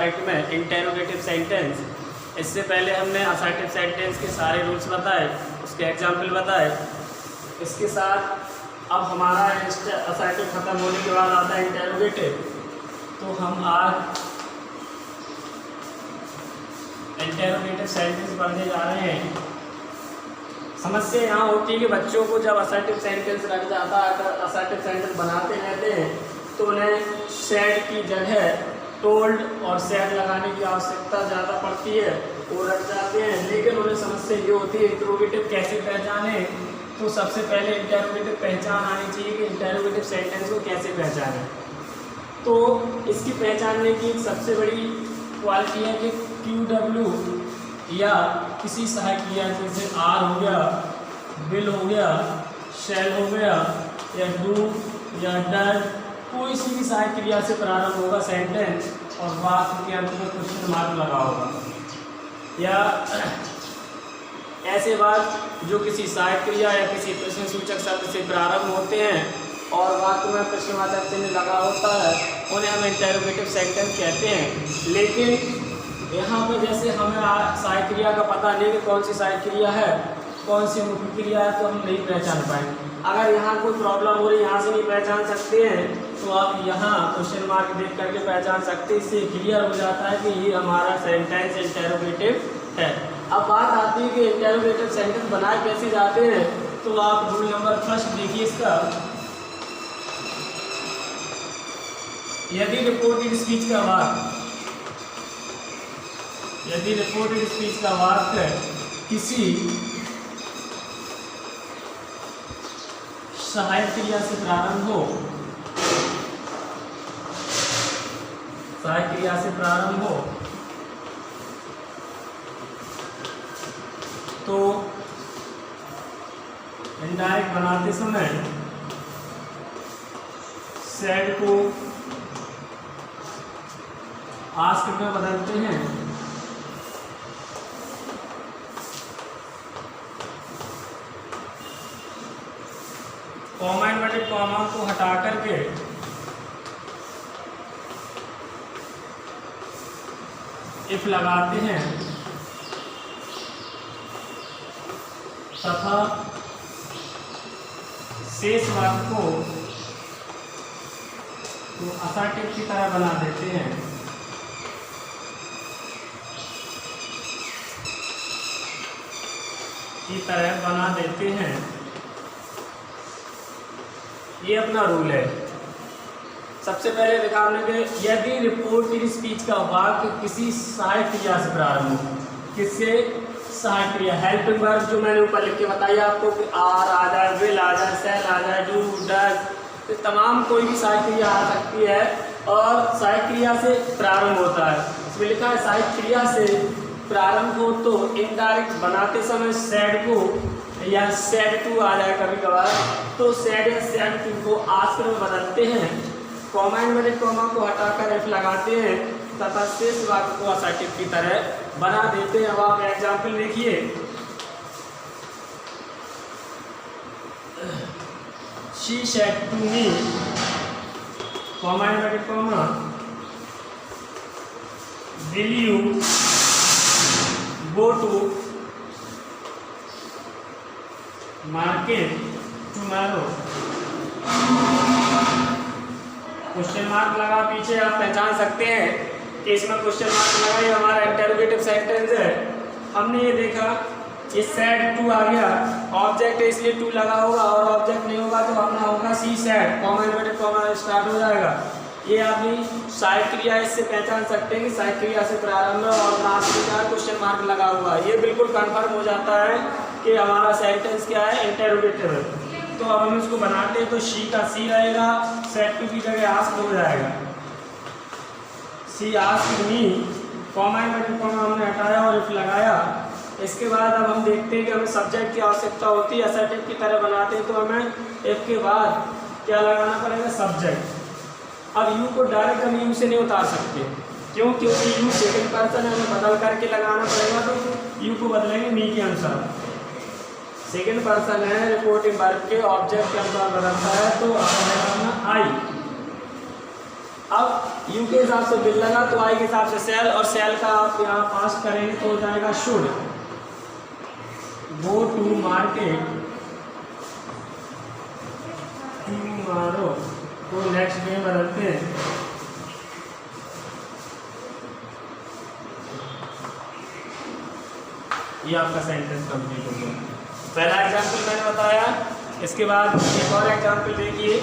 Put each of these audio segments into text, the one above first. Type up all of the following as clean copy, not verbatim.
Topic में interrogative sentence. इससे पहले हमने असर्टिव सेंटेंस के सारे रूल्स बताए, उसके एग्जाम्पल बताए। इसके साथ अब हमारा असर्टिव खत्म होने के बाद आता है इंटेरोगेटिव। तो हम आज इंटेरोगेटिव सेंटेंस पढ़ने जा रहे हैं। समस्या यहाँ होती है कि बच्चों को जब असर्टिव सेंटेंस रख जाता है, अगर असर्टिव सेंटेंस बनाते रहते हैं तो उन्हें सेड की जगह टोल्ड और सेड लगाने की आवश्यकता ज़्यादा पड़ती है, वो रख जाते हैं। लेकिन उन्हें समस्या ये होती है इंटेरोगेटिव कैसे पहचाने। तो सबसे पहले इंटेरोगेटिव पहचान आनी चाहिए कि इंटेरोगेटिव सेंटेंस को कैसे पहचानें। तो इसकी पहचानने की सबसे बड़ी क्वालिटी है कि QW या किसी सहायक क्रिया जैसे आर हो गया, विल हो गया, शैल हो गया, या डू या डज, कोई सी भी सहायक क्रिया से प्रारंभ होगा सेंटेंस और वाक्य के अंत में क्वेश्चन मार्क लगा होगा। या ऐसे वाक्य जो किसी सहायक क्रिया या किसी प्रश्न सूचक शब्द से प्रारंभ होते हैं और वाक्य में प्रश्नवाचक चिन्ह लगा होता है, उन्हें हम इंटेरोगेटिव सेंटेंस कहते हैं। लेकिन यहाँ पे जैसे हमें सहायक क्रिया का पता नहीं कि कौन सी सहायक क्रिया है, कौन सी मुख्य क्रिया है, तो हम नहीं पहचान पाएंगे। अगर यहाँ कोई प्रॉब्लम हो रही है, यहाँ से नहीं पहचान सकते हैं, तो आप यहाँ क्वेश्चन मार्क देख करके पहचान सकते हैं। इससे क्लियर हो जाता है कि ये हमारा सेंटेंस इंटेरोगेटिव है। अब बात आती है कि इंटेरोगेटिव सेंटेंस बनाए कैसे जाते हैं। तो आप रूल नंबर फर्स्ट देखिए इसका। यदि रिपोर्टेड स्पीच का वाक्य किसी सहायक क्रिया से प्रारंभ हो, तो इनडायरेक्ट बनाते समय सेड को आस्क में बदलते हैं। कॉमा इन्वर्टेड कॉमा को हटा करके इफ लगाते हैं तथा शेष वाक्य को तो असर्टिव की तरह बना देते हैं। ये अपना रूल है। सबसे पहले देखा हमने कि यदि रिपोर्टेड स्पीच का वाक्य किसी सहायक क्रिया से प्रारंभ हो, किससे सहायक क्रिया, हेल्पिंग वर्ब जो मैंने ऊपर लिख के बताया आपको कि आर आ जाए, विल आ जाए, सेल आ जाए, डू, डज, तो तमाम कोई भी सहायक क्रिया आ सकती है और सहायक क्रिया से प्रारंभ होता है। इसमें लिखा है सहायक क्रिया से प्रारंभ हो तो इनडायरेक्ट बनाते समय सेड को या सेड टू आ जाए कभी कभार, तो सेड या सेड टू को आस्क में बदलते हैं। कॉमा इन्वर्टेड कॉमा को हटाकर इफ लगाते हैं तथा शेष वाक्य को असर्टिव की तरह बना देते हैं। अब आप एग्जाम्पल देखिए। She said to me, comma inverted comma, will you go to market tomorrow, question mark लगा पीछे। आप पहचान सकते हैं कि इसमें क्वेश्चन मार्क लगा, ये हमारा इंटेरोगेटिव सेंटेंस है। हमने ये देखा ये सेड टू आ गया, ऑब्जेक्ट है इसलिए टू लगा होगा, और ऑब्जेक्ट नहीं होगा तो अपना होगा she said, comma inverted comma start हो जाएगा। ये अपनी सहायक क्रिया, इससे पहचान सकते हैं कि सहायक क्रिया से प्रारंभ और लास्ट में क्या क्वेश्चन मार्क लगा हुआ है। ये बिल्कुल कंफर्म हो जाता है कि हमारा सेंटेंस क्या है, इंटेरोगेटिव है। तो अब हम इसको बनाते हैं तो शी का सी रहेगा, सेड टू की जगह आस्क हो जाएगा, she asked me, comma inverted comma हमने हटाया और इफ लगाया। इसके बाद अब हम देखते हैं कि हमें सब्जेक्ट की आवश्यकता होती है, असर्टिव की तरह बनाते हैं तो हमें इफ के बाद क्या लगाना पड़ेगा, सब्जेक्ट। अब यू को डायरेक्ट हम यू से नहीं उतार सकते, क्यों? क्योंकि यू सेकंड पर्सन है, हमें बदल करके लगाना पड़ेगा। तो यू को बदलेंगे मी के अनुसार, सेकंड पर्सन है, रिपोर्टिंग वर्ब के ऑब्जेक्ट के अनुसार बदलता है, तो अब लगाना आई। अब यू के हिसाब से बिल लगा तो आई के हिसाब से सेल, और सेल का आप यहाँ पास करेंगे तो हो जाएगा should go to market tomorrow. तो नेक्स्ट में बदलते हैं, ये आपका सेंटेंस कंप्लीट हो गया। पहला एग्जाम्पल मैंने बताया, इसके बाद एक और एग्जाम्पल देखिए।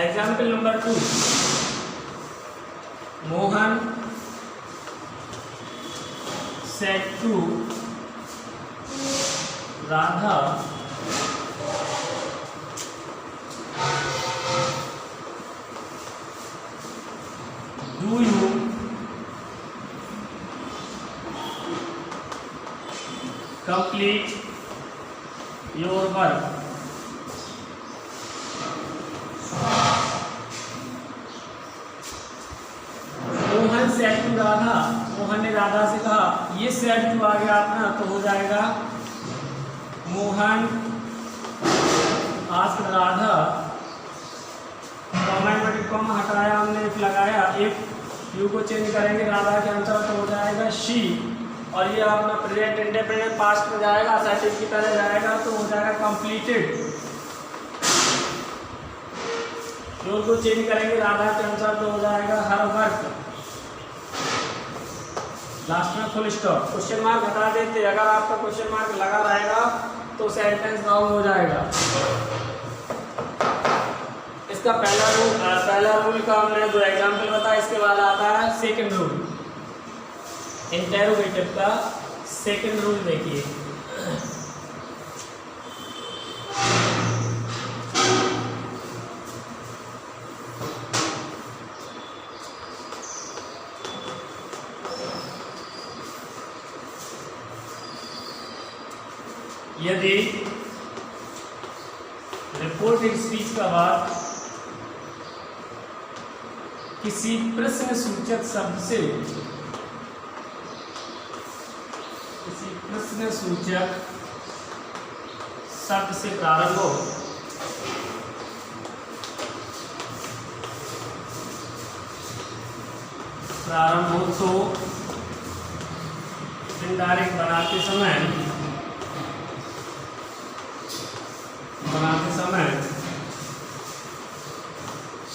Example number 2, Mohan said to Radha, do you complete your work? Mohan said to Radha, Mohan ने राधा से कहा, ये सेड टू आ गया अपना तो हो जाएगा मोहन आस्क्ड राधा, कॉमा हटाया हमने, इफ लगाया, इफ यू को चेंज करेंगे राधा के आंसर तो हो जाएगा शी, और ये अपना प्रेजेंट इंडेफिनिट पास्ट में जाएगा, असर्टिव की तरह जाएगा तो हो जाएगा कंप्लीटेड। यू को चेंज करेंगे राधा के आंसर तो हो जाएगा हर वर्क, लास्ट में फुल स्टॉप। क्वेश्चन मार्क हटा देते, अगर आपका क्वेश्चन मार्क लगा रहेगा तो सेंटेंस रॉन्ग हो जाएगा। इसका पहला रूल का हमने जो एग्जांपल बताया, इसके बाद आता है सेकंड रूल, इंटेरोगेटिव का सेकंड रूल देखिए। यदि रिपोर्टेड स्पीच का बाद किसी प्रश्न सूचक शब्द से प्रारंभ हो तो इनडायरेक्ट बनाते समय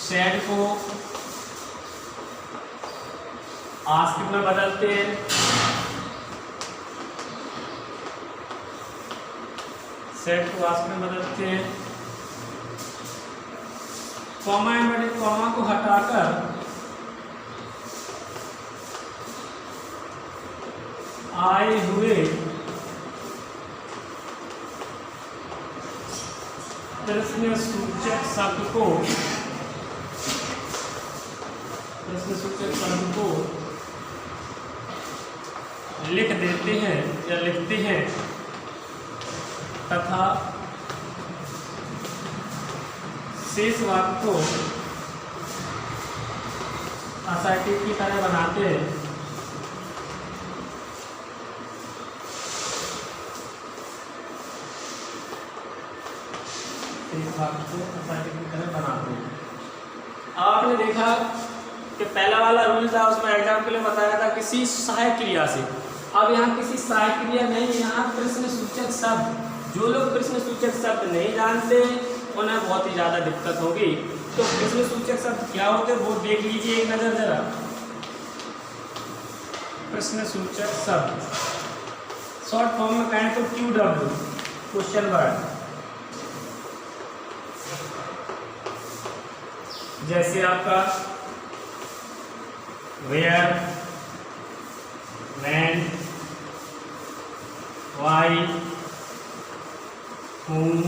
शेड को आस्क में बदलते हैं, सेट को आस्क में बदलते हैं, कॉमा को हटाकर आए हुए प्रश्न सूचक शब्द को लिख देते हैं या लिखते हैं तथा शेष वाक्य को असर्टिव की तरह बनाते हैं। आपने देखा कि पहला वाला रूल था, उसमें एग्जाम्पल में बताया था किसी सहायक क्रिया से। अब यहाँ किसी सहायक क्रिया नहीं, यहाँ प्रश्न सूचक शब्द। जो लोग प्रश्न सूचक शब्द नहीं जानते उन्हें बहुत ही ज़्यादा दिक्कत होगी। तो प्रश्न सूचक शब्द क्या होते हैं वो देख लीजिए एक नज़र जरा। प्रश्न सूचक शब्द शॉर्ट फॉर्म में कहें तो QW, क्वेश्चन वर्ड। जैसे आपका where, when, why, whom,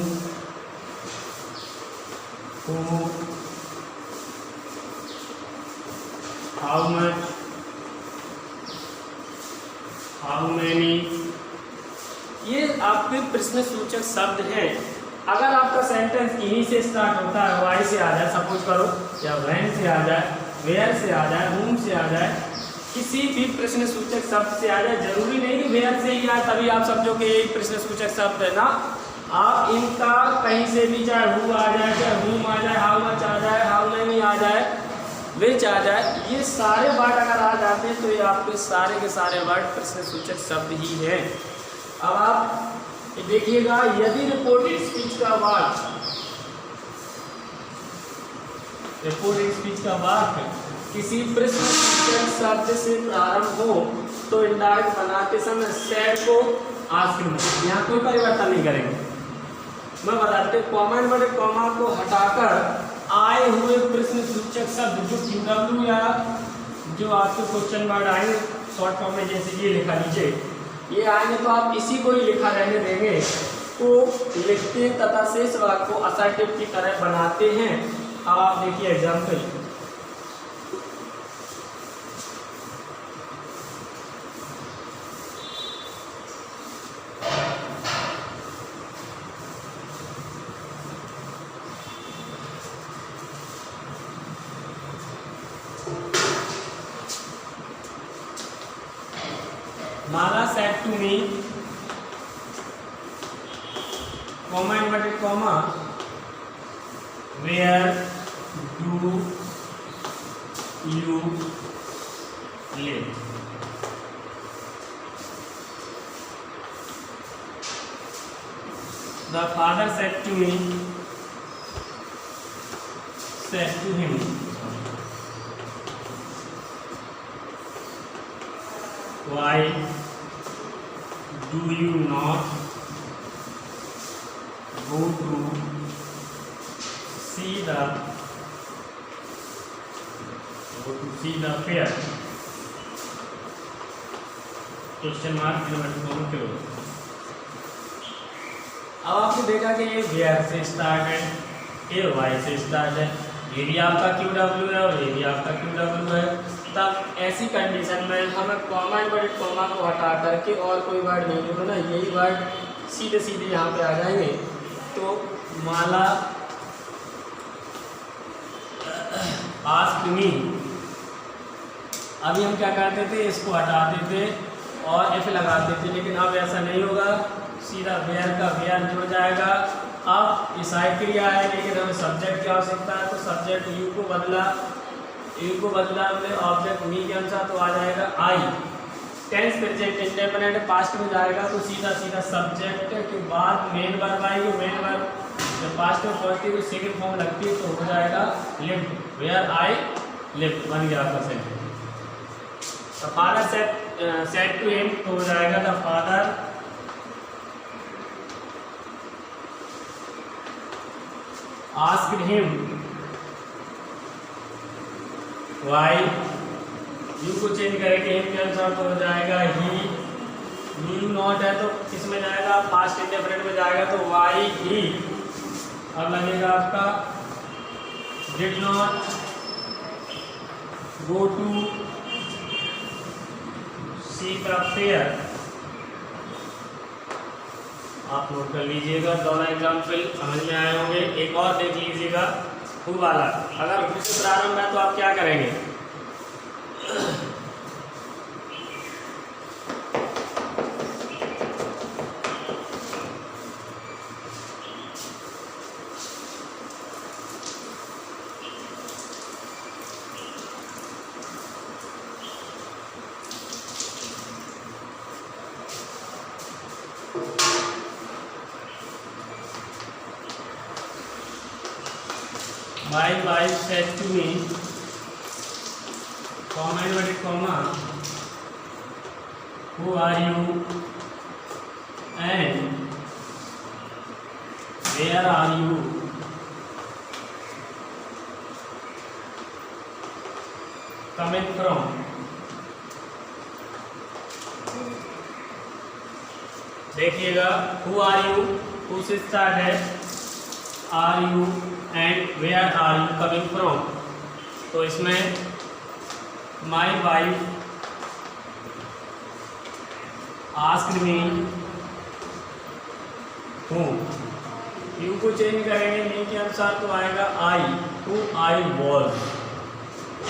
who, how much, how many, ये आपके प्रश्न सूचक शब्द हैं। अगर आपका सेंटेंस इन्हीं से स्टार्ट होता है, वाई से आ जाए सपोज करो, या वैन से आ जाए, वेयर से आ जाए, होम से आ जाए, किसी भी प्रश्न सूचक शब्द से आ जाए, जरूरी नहीं कि वेयर से ही आए तभी आप समझो कि एक प्रश्न सूचक शब्द है ना। आप इनका कहीं से भी, चाहे हु आ जाए, चाहे हुम आ जाए, हाउ मच आ जाए, हाउ मेनी आ जाए, विच आ जाए, ये सारे वर्ड अगर आ जाते हैं तो ये आपके सारे के सारे वर्ड प्रश्न सूचक शब्द ही हैं। अब आप देखिएगा, यदि रिपोर्टेड स्पीच का वाक्य, रिपोर्टेड स्पीच का वाक्य किसी प्रश्न सूचक शब्द से प्रारंभ हो तो इंडायरेक्ट बनाते समय सेड को आस्क्ड में, यहाँ कोई परिवर्तन नहीं करेंगे। मैं बताते कॉमा इन्वर्टेड कॉमा को हटाकर आए हुए प्रश्न सूचक शब्द जो क्यूडब्ल्यू या जो आपके क्वेश्चन वर्ड आएंगे शॉर्ट फॉर्म में, जैसे ये लिखा नीचे, ये आएंगे तो आप इसी को ही लिखा रहने देंगे, तो लिखते हैं तथा शेष वाक्य को असर्टिव की तरह बनाते हैं। अब आप देखिए example, Mala said to me, comma inverted comma, where do you live? The father said to me, said to him, why do you not go to see the fair? Question mark kilometre. अब आपने देखा कि ये where से start है, ये Y से start है, ये भी आपका क्यूडब्ल्यू है और ये भी आपका क्यूडब्ल्यू है। तब ऐसी कंडीशन में हमें कॉमा इन्वर्टेड कॉमा को हटा करके और कोई वर्ड नहीं लिखना, यही वर्ड सीधे सीधे यहाँ पे आ जाएंगे। तो माला आस्क्ड मी, अभी हम क्या करते थे, इसको हटाते थे और एफ लगाते थे, लेकिन अब ऐसा नहीं होगा, सीधा वेयर का वेयर जुड़ जाएगा। अब ये सहायक क्रिया है, लेकिन हमें सब्जेक्ट की आवश्यकता है, तो सब्जेक्ट यू को बदला, हमने ऑब्जेक्ट मी के अनुसार, तो आ जाएगा आई। टेंस प्रेजेंट इंडेफिनिट पास्ट में जाएगा तो सीधा सीधा सब्जेक्ट के बाद मेन वर्ब आएगी, मेन वर्ब जब पास्ट में पहुंचती है सेकंड फॉर्म लगती है तो हो जाएगा लिव्ड, वेयर आई लिव्ड, बन गया आपका sentence. The father said to him, तो हो जाएगा the father asked him why, you को चेंज करेंगे हिम के अनुसार तो हो जाएगा ही। यू नॉट है तो किस में जाएगा, पास्ट इंडेफिनिट में जाएगा तो वाई ही। अब लगेगा आपका did not go to see the fair. आप नोट कर लीजिएगा, दोनों एग्जाम्पल समझ में आए होंगे। एक और देख लीजिएगा हु वाला, अगर हु से प्रारंभ है तो आप क्या करेंगे, My wife said to me, comma inverted comma, who are you and where are you coming from? देखिएगा who are you, who से स्टार्ट है, are you and where are you coming from। तो इसमें my wife asked me whom, you को change करेंगे me के अनुसार तो आएगा I, to I was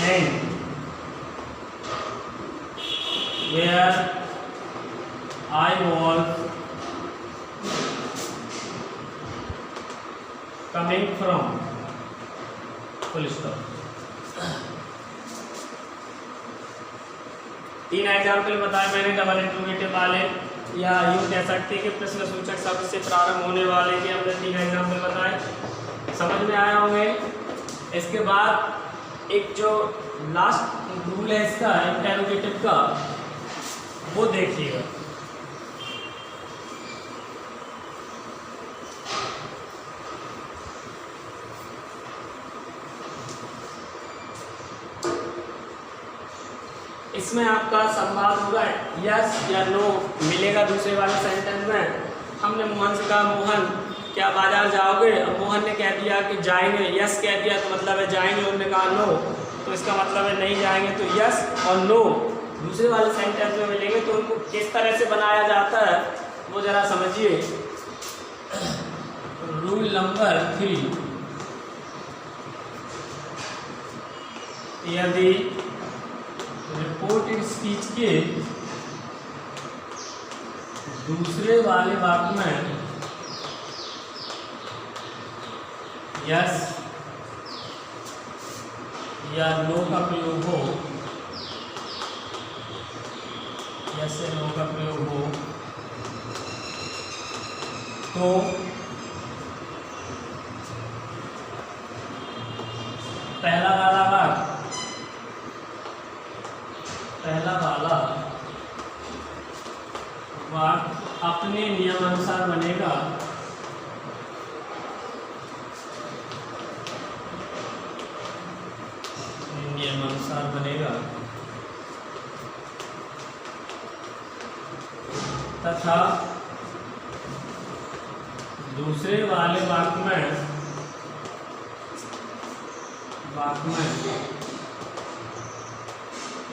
and where I was coming from, full stop. 3 example बताए मैंने डबल इंट्रोगेटिव वाले, या यूँ कह सकते हैं कि प्रश्न सूचक शब्द से प्रारंभ होने वाले के हमने 3 एग्जाम्पल बताए, समझ में आया होंगे। इसके बाद एक जो लास्ट रूल है इसका इंटरोगेटिव का, वो देखिएगा। इसमें आपका संवाद होगा यस या नो मिलेगा दूसरे वाले सेंटेंस में। हमने मोहन से कहा मोहन क्या बाजार जाओगे, अब मोहन ने कह दिया कि जाएंगे, यस कह दिया तो मतलब है जाएंगे, उन्होंने कहा नो तो इसका मतलब है नहीं जाएंगे। तो यस और नो दूसरे वाले सेंटेंस में मिलेंगे, तो उनको किस तरह से बनाया जाता है वो ज़रा समझिए। रूल नंबर 3, यदि रिपोर्टेड स्पीच के दूसरे वाले वाक्य में यस या नो का प्रयोग हो, यस या नो का प्रयोग हो, तो पहला वाला वाक्य अपने नियमानुसार बनेगा, नियमानुसार बनेगा, तथा दूसरे वाले वाक्य में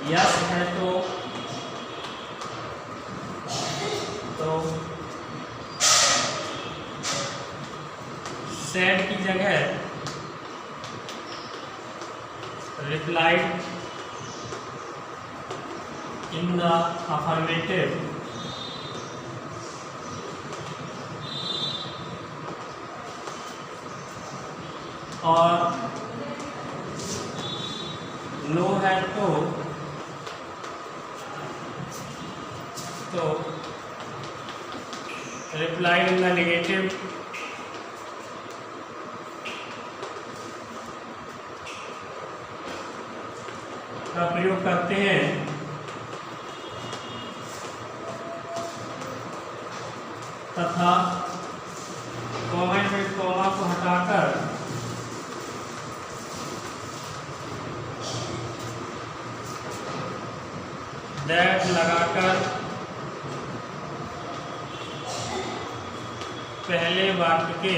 यस है तो सेड की जगह रिप्लाइड इन द अफर्मेटिव, और नो है तो रिप्लाइड इन द नेगेटिव, का प्रयोग करते हैं, तथा कॉमा में कॉमा को हटाकर दैट लगाकर पहले वाक्य के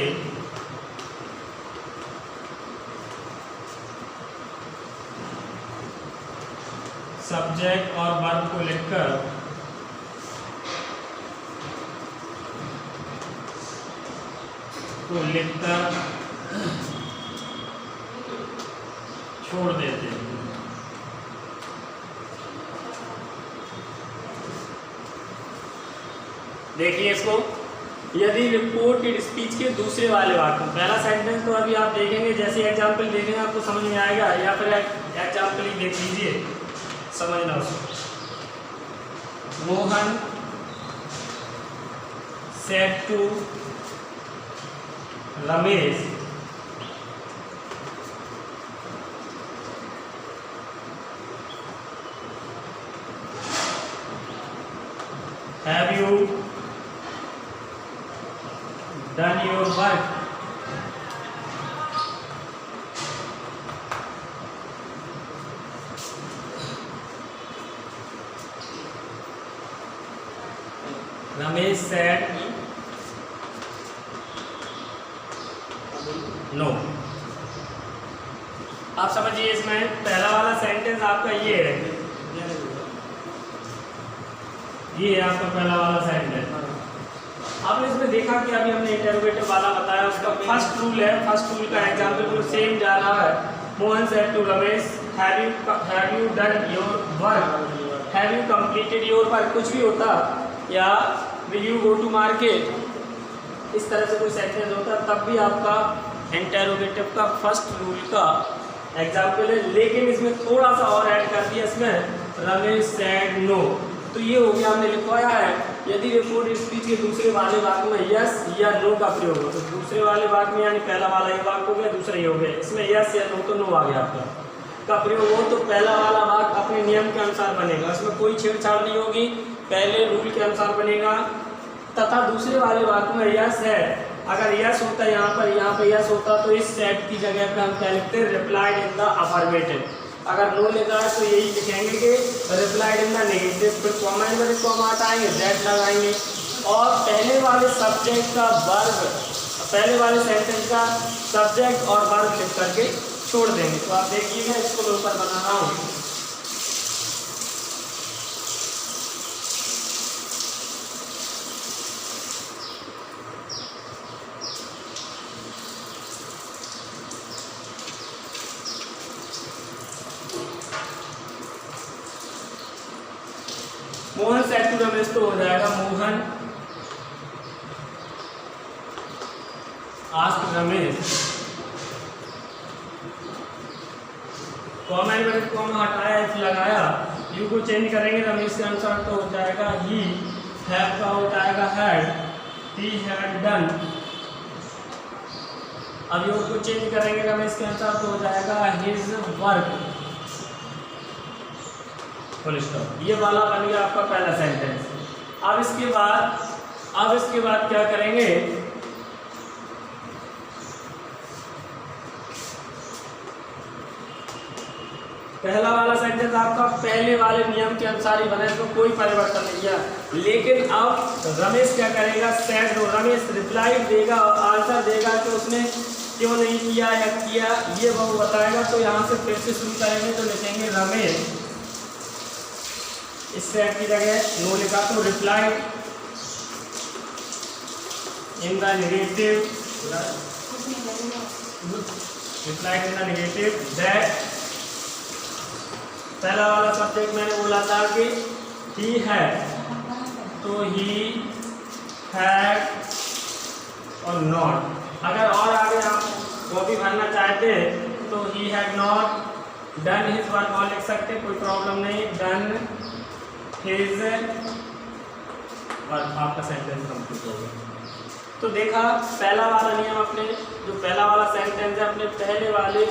सब्जेक्ट और वर्ब को लिखकर छोड़ देते हैं। देखिए इसको, यदि रिपोर्टेड स्पीच के दूसरे वाले वाक्य, पहला सेंटेंस तो अभी आप देखेंगे, जैसे एग्जाम्पल देखेंगे आपको समझ में आएगा, या फिर एग्जाम्पल ही देख लीजिए समझना उसको। Mohan said to Ramesh have you done your work? Ramesh said no. आप समझिए, इसमें पहला वाला सेंटेंस आपका ये है, ये है आपका पहला वाला सेंटेंस। आपने इसमें देखा कि अभी हमने इंटरोगेटिव वाला बताया, उसका फर्स्ट रूल है, फर्स्ट रूल का एग्जाम्पल सेम जा रहा है। Mohan said to Ramesh, have you done your work, have you completed your work, कुछ भी होता, या will you go to market, इस तरह से कोई सेंटेंस होता तब भी आपका इंटरोगेटिव का फर्स्ट रूल का एग्जाम्पल है। लेकिन इसमें थोड़ा सा और ऐड कर दिया इसमें, रमेश सेड नो, तो ये हो गया, हमने लिखवाया है यदि रिपोर्ट स्पीच के दूसरे वाले वाक्य में यस या नो का प्रयोग हो, तो दूसरे वाले वाक्य में यानी पहला वाला ये वाक्य हो गया, दूसरा ये हो गया, इसमें यस या नो, तो नो आ गया आपका का प्रयोग हो, तो पहला वाला वाक्य अपने नियम के अनुसार बनेगा, इसमें कोई छेड़छाड़ नहीं होगी, पहले रूल के अनुसार बनेगा। तथा दूसरे वाले वाक्य में यस है, अगर यस होता है यहाँ पर यस होता तो इस सेट की जगह पे हम क्या लिखते हैं, रिप्लाइड इन द अफर्मेटिव। अगर नो लिखा है तो यही लिखेंगे कि रिप्लाइड इन द नेगेटिव, फिर कॉमा में कॉमा हटाएंगे, दैट लगाएंगे, और पहले वाले सब्जेक्ट का वर्ब, पहले वाले सेंटेंस का सब्जेक्ट और वर्ब लिख करके छोड़ देंगे। तो आप देखिएगा, इसको मैं ऊपर बना रहा हूँ। मोहन सेड टू रमेश, तो हो जाएगा मोहन आस्क्ड रमेश, कॉमा में कॉमा हटाया, इस लगाया, यू को चेंज करेंगे रमेश के अनुसार, तो हो जाएगा ही, हैव का हो जाएगा हैड, ही हैड डन, अब यू को चेंज करेंगे रमेश के अनुसार, तो हो जाएगा हिज वर्क, फुल स्टॉप। ये वाला बन गया आपका पहला सेंटेंस। अब इसके बाद क्या करेंगे, पहला वाला सेंटेंस आपका पहले वाले नियम के अनुसार ही बना, इसमें कोई परिवर्तन नहीं है। लेकिन अब रमेश क्या करेगा, सेड, रमेश रिप्लाई देगा, आंसर देगा कि उसने क्यों नहीं किया या किया, ये वो बताएगा। तो यहाँ से फिर से शुरू करेंगे, तो लिखेंगे रमेश, इस सेड की जगह नो लिखा तो reply in the negative, reply in the negative that, पहला वाला सब्जेक्ट मैंने बोला था कि ही है, तो ही हैड और नॉट। अगर और आगे आप वो भी भरना चाहते हैं तो he had not done his work और लिख सकते, कोई प्रॉब्लम नहीं, डन हिज वर्क, आपका सेंटेंस कंप्लीट हो गया। तो देखा पहला वाला नियम, अपने जो पहला वाला सेंटेंस है अपने पहले वाले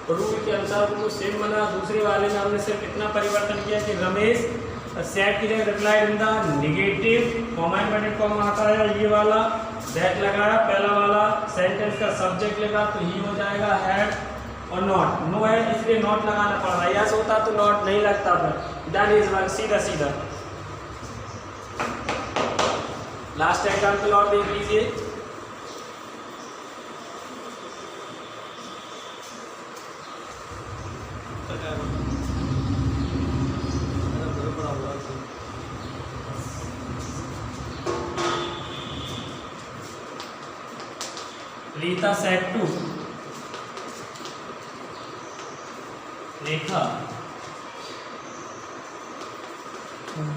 रूल के अनुसार उनको सेम बना। दूसरे वाले में हमने सिर्फ इतना परिवर्तन किया कि रमेश सेट की जगह replied in the negative, comma inverted comma आता है ये वाला, दैट लगाया, पहला वाला सेंटेंस का सब्जेक्ट लगा तो ही हो जाएगा हैड, और नॉट, नो है इसलिए नॉट लगाना पड़ रहा है, यस होता तो नॉट नहीं लगता, फिर डन इज वर्क, सीधा सीधा। लास्ट एग्जाम्पल और देख लीजिए, Rita said to Rekha,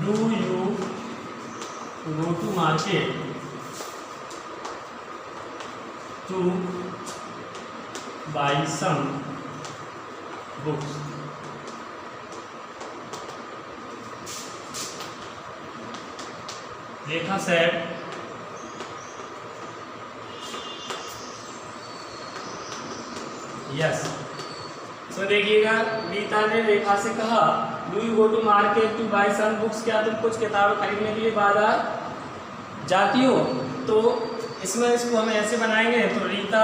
do you go to market to buy some books. Rekha said yes. तो देखिएगा, रीता ने रेखा से कहा do you go to market to buy some books, क्या तुम कुछ किताबें खरीदने के लिए बाजार जाती हो? तो इसमें इसको हम ऐसे बनाएंगे, तो रीता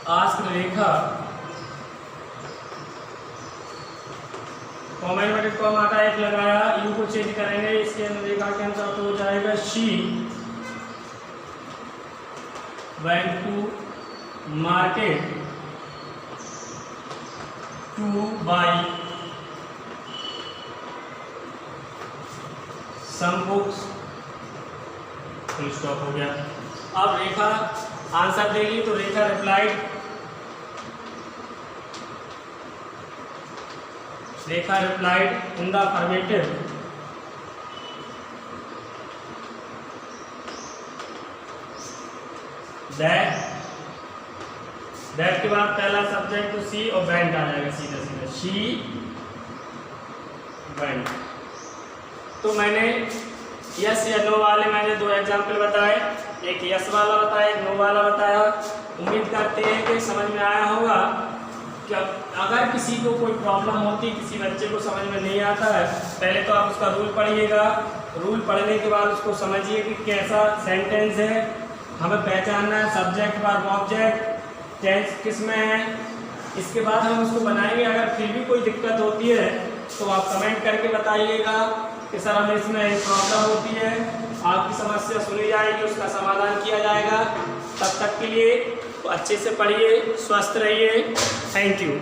आस्क्ड रेखा, कॉमेंट में कॉम आता एक लगाया, यू को चेंज करेंगे इसके अंदर, रेखा के अनुसार तो हो जाएगा she went to market to buy some books full stop हो गया। अब रेखा आंसर देगी तो Rekha replied, Rekha replied in the affirmative that के बाद पहला सब्जेक्ट तो सी और वेंट आ जाएगा सीधा सीधा, शी वेंट। तो मैंने यस या नो वाले मैंने दो एग्जाम्पल बताए, एक यस वाला बताया, एक नो वाला बताया। उम्मीद करते हैं कि समझ में आया होगा। कि अगर किसी को कोई प्रॉब्लम होती, किसी बच्चे को समझ में नहीं आता है, पहले तो आप उसका रूल पढ़िएगा। रूल पढ़ने के बाद उसको समझिए कि कैसा सेंटेंस है, हमें पहचानना है सब्जेक्ट वर्ब ऑब्जेक्ट, टेंस किस में है। इसके बाद हम उसको बनाएंगे। अगर फिर भी कोई दिक्कत होती है तो आप कमेंट करके बताइएगा कि सर हमें इसमें एक प्रॉब्लम होती है, आपकी समस्या सुनी जाएगी, उसका समाधान किया जाएगा। तब तक के लिए तो अच्छे से पढ़िए, स्वस्थ रहिए। Thank you.